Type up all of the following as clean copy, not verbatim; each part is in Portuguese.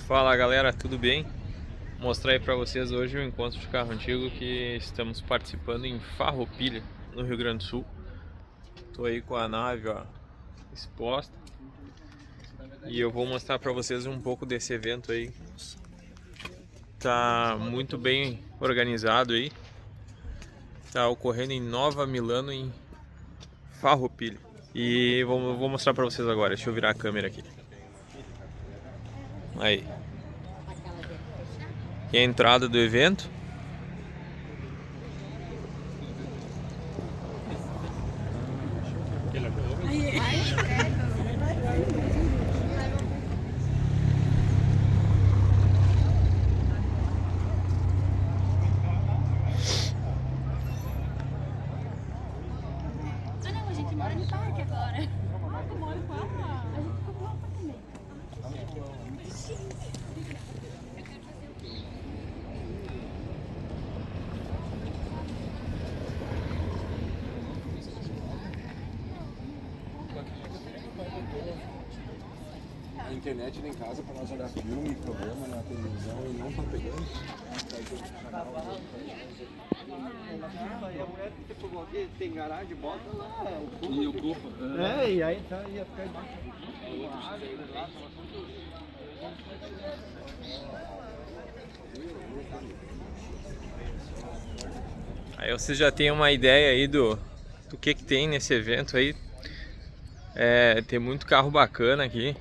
Fala galera, tudo bem? Vou mostrar aí pra vocês hoje o encontro de carro antigo que estamos participando em Farroupilha, no Rio Grande do Sul. Tô aí com a nave, ó, exposta. E eu vou mostrar pra vocês um pouco desse evento aí. Tá muito bem organizado aí. Tá ocorrendo em Nova Milano, em Farroupilha. E vou mostrar pra vocês agora, deixa eu virar a câmera aqui. Aí. Aqui é a entrada do evento. A gente mora no parque agora. Eu moro com ela. A gente ficou lá também. A internet lá em casa para nós olhar filme, programa na televisão e não tá pegando. Tem garagem, bota lá. E ocupa. E aí tá, ia ficar embaixo. Aí vocês já têm uma ideia aí do que tem nesse evento aí. Tem muito carro bacana aqui.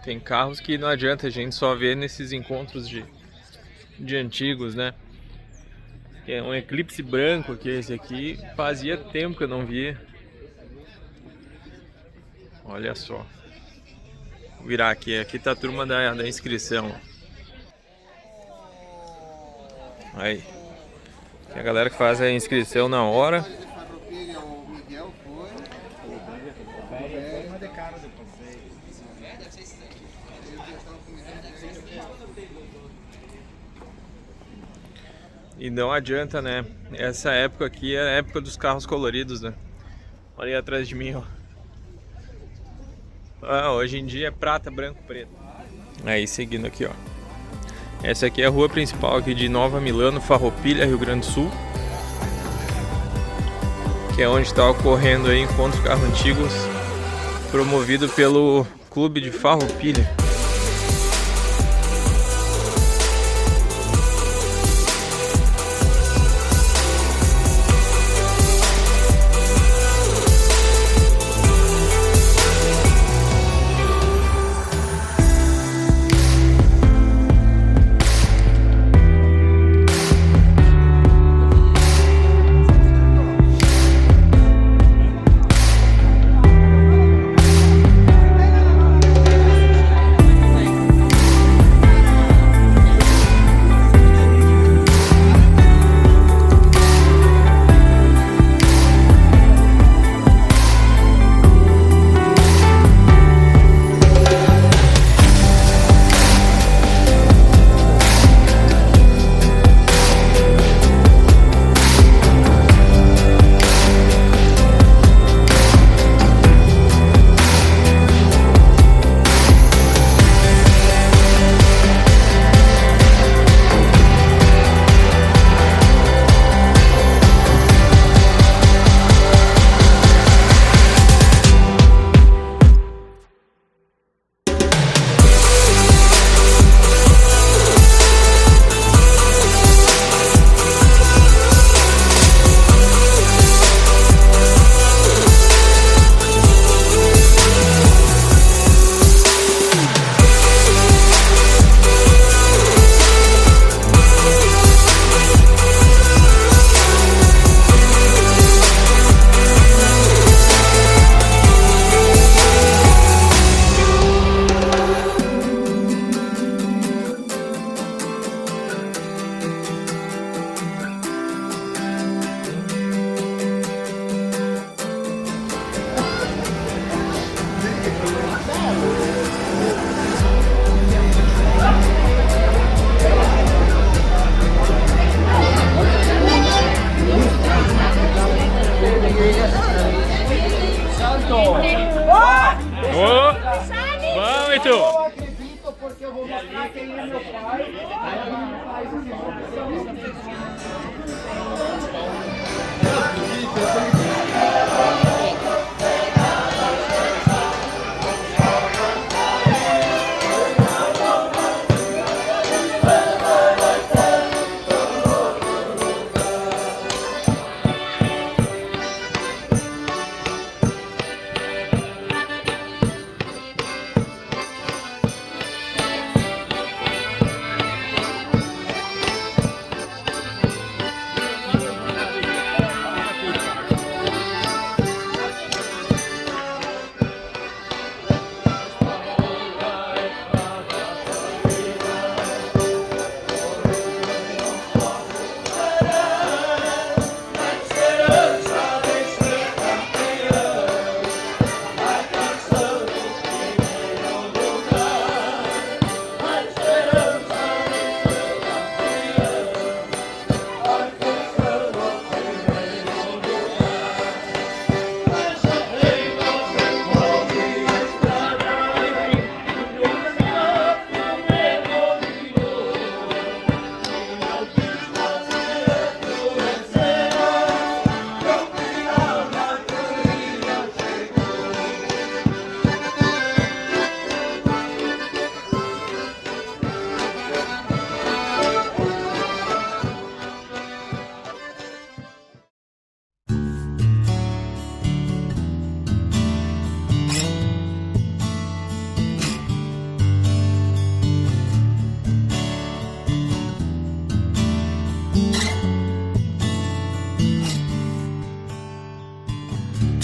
Tem carros que não adianta a gente só ver nesses encontros de antigos, né? Tem um Eclipse branco que esse aqui. Fazia tempo que eu não via. Olha só. Vou virar aqui. Aqui tá a turma da inscrição. Aí. Tem a galera que faz a inscrição na hora. O Miguel foi. Uma de cara do passeio. E não adianta, né? Essa época aqui é a época dos carros coloridos, né? Olha aí atrás de mim, ó. Hoje em dia é prata, branco, preto. Aí, seguindo aqui, ó. Essa aqui é a rua principal aqui de Nova Milano, Farroupilha, Rio Grande do Sul. Que é onde está ocorrendo aí encontros de carros antigos, promovido pelo Clube de Farroupilha. Santo! Vamos, Itu! Eu acredito porque que eu vou mostrar quem é meu pai. Aí a gente faz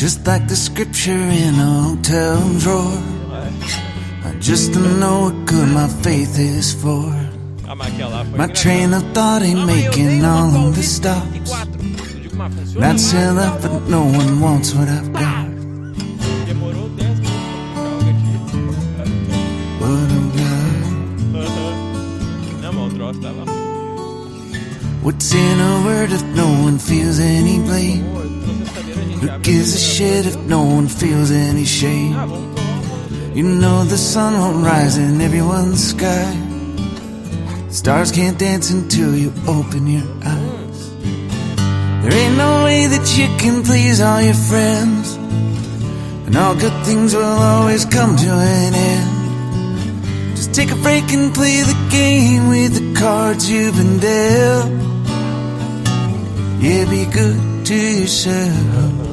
Just like the scripture in a hotel drawer, I just don't know what good my faith is for. My train of thought ain't making all of the stops. Not sell up, but no one wants what I've got. What I've got. What's in a word if no one feels any blame? Who gives a shit if no one feels any shame? You know the sun won't rise in everyone's sky. Stars can't dance until you open your eyes. There ain't no way that you can please all your friends, and all good things will always come to an end. Just take a break and play the game with the cards you've been dealt. Yeah, be good to yourself.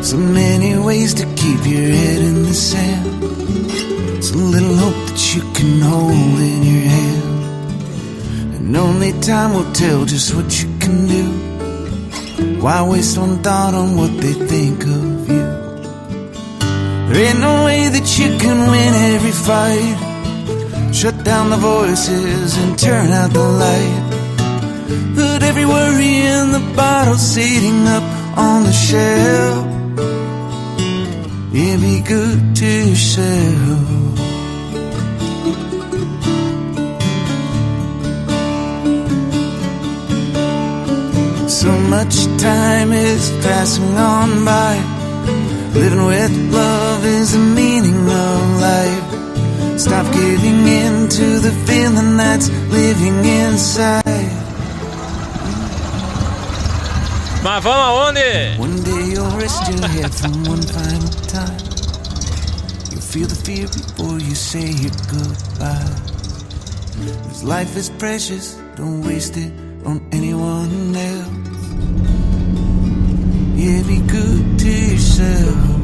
So many ways to keep your head in the sand. So little hope that you can hold in your hand. And only time will tell just what you can do. Why waste one thought on what they think of you? There ain't no way that you can win every fight. Shut down the voices and turn out the light. Put every worry in the bottle sitting up on the shelf. Yeah, be good to yourself. So much time is passing on by. Living with love is the meaning of life. Stop giving in to the feeling that's living inside. Mas vamos aonde? One day you'll rest your head from one final time. You'll feel the fear before you say your goodbye. This life is precious, don't waste it on anyone else. Yeah, be good to yourself.